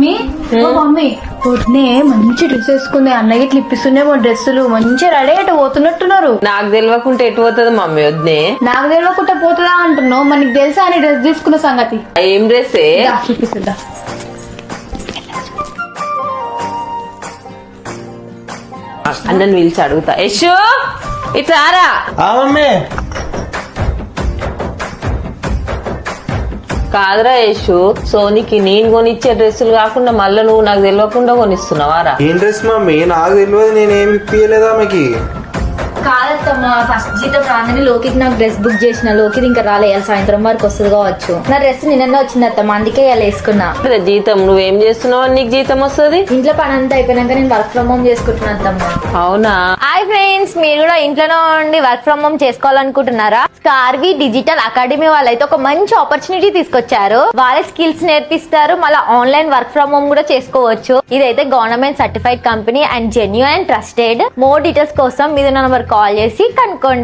Mummy mummy పొద్దునే మంచి dress వేసుకుంది అన్నయ్య ఇట్లా ఇప్పిస్తున్నాయి డ్రెస్సులు మంచిగా రెడీ అయ్యి పోతున్నట్టున్నారు. నాకు తెలియకుంటే ఎటు పోతుంది మమ్మీ వద్దే? నాకు తెలియకుండా పోతుందా అంటున్నావు, మనకి తెలుసా అని డ్రెస్ తీసుకున్న సంగతి. ఏం డ్రెస్? చూపిస్తుందా అన్నను పిలిచి అడుగుతా. యశు ఇట్లారా. కాదురా యశు, సోనికి నేను కొనిచ్చే డ్రెస్సులు కాకుండా మళ్ళీ నువ్వు నాకు తెలియకుండా కొనిస్తున్నావారా? ఏం డ్రెస్ మమ్మీ? నాకు తెలియదు, నేనేమి ఇప్పియలేదా ఆమెకి. కాదమ్మా, ఫస్ట్ జీతం రాగానే లోకికి నాకు డ్రెస్ బుక్ చేసిన. లోకి ఇంకా రాలేదు, సాయంత్రం వరకు వస్తుంది కావచ్చు. నా డ్రెస్ నిన్న వచ్చింది అత్తమ్మ, అందుకే ఇలా వేసుకున్నా. జీతం నువ్వేం చేస్తున్నావు? నీకు జీతం వస్తుంది? ఇంట్లో పని అంతా అయిపోయినాక నేను వర్క్ ఫ్రమ్ హోమ్ చేసుకుంటున్నా అత్తమ్మ. అవునా? హాయ్ ఫ్రెండ్స్, మీరు కూడా ఇంట్లోనే ఉండి వర్క్ ఫ్రమ్ హోమ్ చేసుకోవాలనుకుంటున్నారా? స్కార్వి డిజిటల్ అకాడమీ వాళ్ళైతే ఒక మంచి ఆపర్చునిటీ తీసుకొచ్చారు. వాళ్ళే స్కిల్స్ నేర్పిస్తారు, మళ్ళీ ఆన్లైన్ వర్క్ ఫ్రమ్ హోమ్ కూడా చేసుకోవచ్చు. ఇదైతే government certified company and genuine and trusted. More details కోసం మీద నంబర్ కాల్ చేసి కనుక్కోండి.